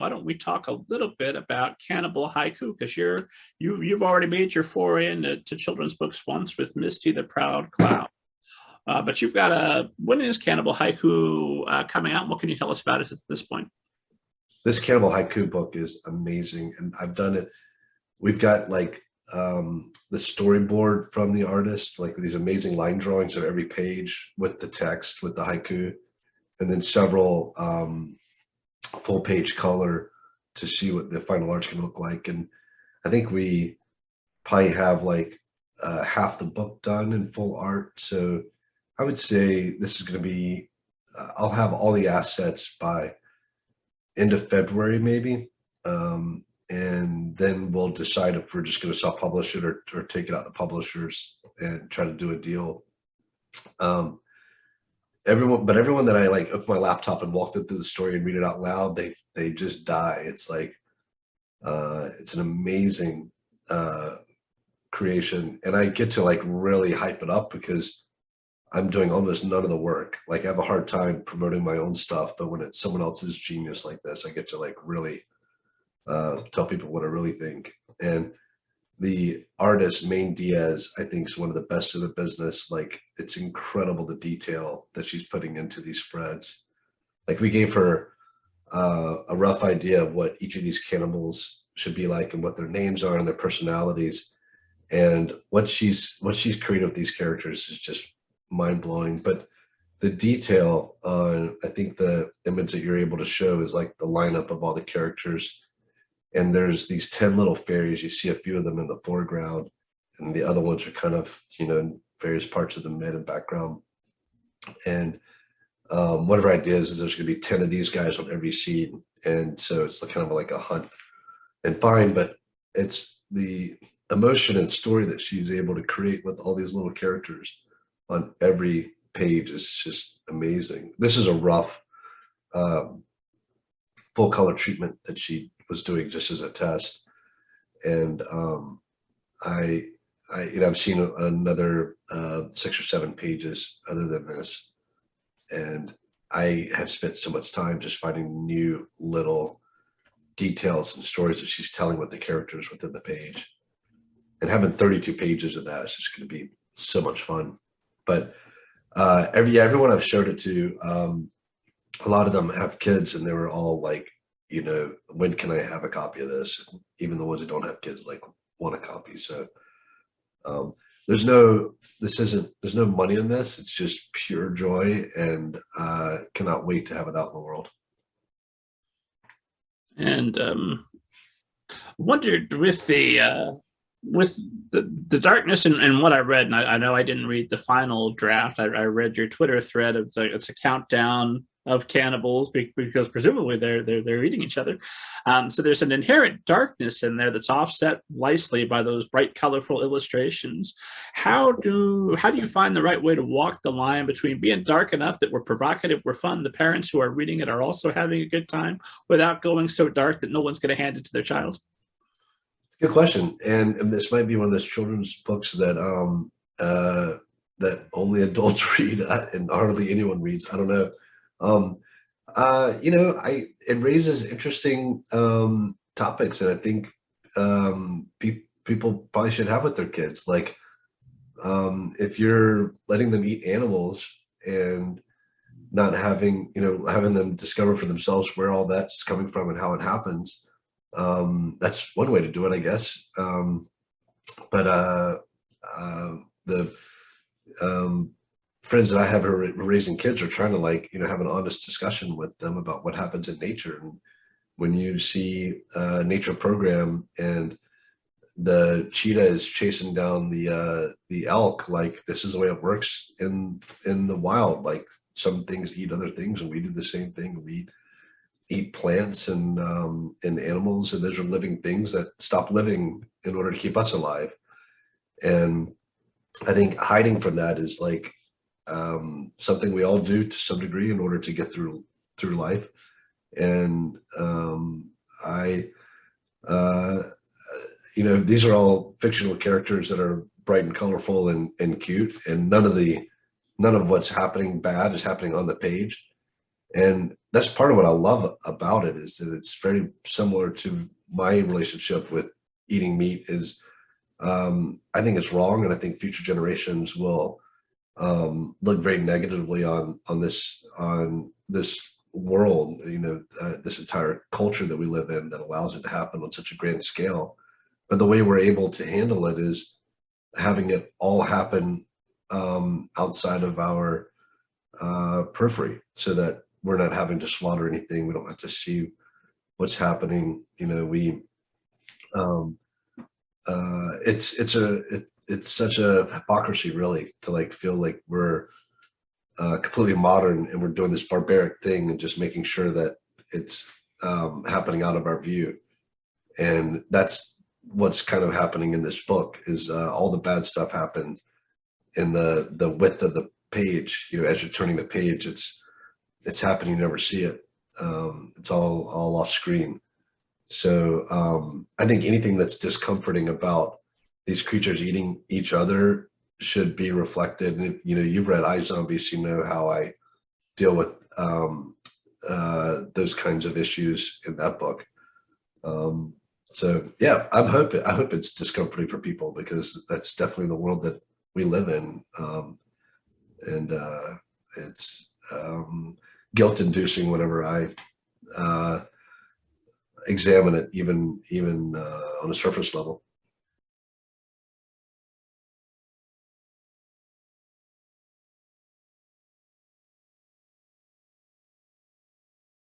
why don't we talk a little bit about Cannibal Haiku? Because you've already made your foray into children's books once with Misty the Proud Cloud. But you've got when is Cannibal Haiku coming out? What can you tell us about it at this point? This Cannibal Haiku book is amazing, and I've done it. We've got like the storyboard from the artist, like these amazing line drawings of every page with the text, with the haiku, and then several full page color to see what the final art can look like. And I think we probably have like half the book done in full art. So I would say this is going to be, I'll have all the assets by end of February, maybe. And then we'll decide if we're just going to self-publish it or take it out to publishers and try to do a deal. Everyone that I like open my laptop and walk them through the story and read it out loud, they just die. It's like it's an amazing creation, and I get to like really hype it up because I'm doing almost none of the work. Like I have a hard time promoting my own stuff, but when it's someone else's genius like this, I get to like really tell people what I really think. And the artist, Maine Diaz, I think is one of the best in the business. Like it's incredible the detail that she's putting into these spreads. Like we gave her a rough idea of what each of these cannibals should be like and what their names are and their personalities. And what she's created with these characters is just mind-blowing. But the detail on, I think the image that you're able to show is like the lineup of all the characters. And there's these 10 little fairies. You see a few of them in the foreground, and the other ones are kind of, in various parts of the mid and background. And one of our ideas is there's going to be 10 of these guys on every scene. And so it's kind of like a hunt and find, but it's the emotion and story that she's able to create with all these little characters on every page is just amazing. This is a rough full color treatment that she was doing just as a test. And I've seen another 6 or 7 pages other than this. And I have spent so much time just finding new little details and stories that she's telling with the characters within the page. And having 32 pages of that is just going to be so much fun. But everyone I've showed it to, a lot of them have kids, and they were all like, when can I have a copy of this? Even the ones that don't have kids like want a copy. So there's no money in this. It's just pure joy, and cannot wait to have it out in the world. And wondered with the darkness and what I read, and I know I didn't read the final draft. I read your Twitter thread. It's a countdown of cannibals because presumably they're eating each other. So there's an inherent darkness in there that's offset nicely by those bright, colorful illustrations. How do you find the right way to walk the line between being dark enough that we're provocative, we're fun, the parents who are reading it are also having a good time, without going so dark that no one's going to hand it to their child? Good question. And this might be one of those children's books that that only adults read and hardly anyone reads. I don't know. It raises interesting topics, and I think people probably should have with their kids. Like, if you're letting them eat animals and not having them discover for themselves where all that's coming from and how it happens, that's one way to do it, I guess. But the friends that I have who are raising kids are trying to have an honest discussion with them about what happens in nature. And when you see a nature program and the cheetah is chasing down the elk, like, this is the way it works in the wild. Like, some things eat other things, and we do the same thing. We eat plants and animals, and those are living things that stop living in order to keep us alive. And I think hiding from that is like something we all do to some degree in order to get through life. And these are all fictional characters that are bright and colorful and cute, and none of what's happening bad is happening on the page. And that's part of what I love about it, is that it's very similar to my relationship with eating meat. Is I think it's wrong, and I think future generations will look very negatively on this world, this entire culture that we live in that allows it to happen on such a grand scale. But the way we're able to handle it is having it all happen outside of our periphery, so that we're not having to slaughter anything. We don't have to see what's happening. Um, it's such a hypocrisy, really, to like feel like we're completely modern and we're doing this barbaric thing and just making sure that it's happening out of our view. And that's what's kind of happening in this book, is all the bad stuff happens in the width of the page. As you're turning the page, it's happening, you never see it. It's all off screen. So I think anything that's discomforting about these creatures eating each other should be reflected. And you've read iZombies, you know how I deal with those kinds of issues in that book. So yeah, I hope it's discomforting for people, because that's definitely the world that we live in. And it's guilt-inducing whenever I examine it, even on a surface level.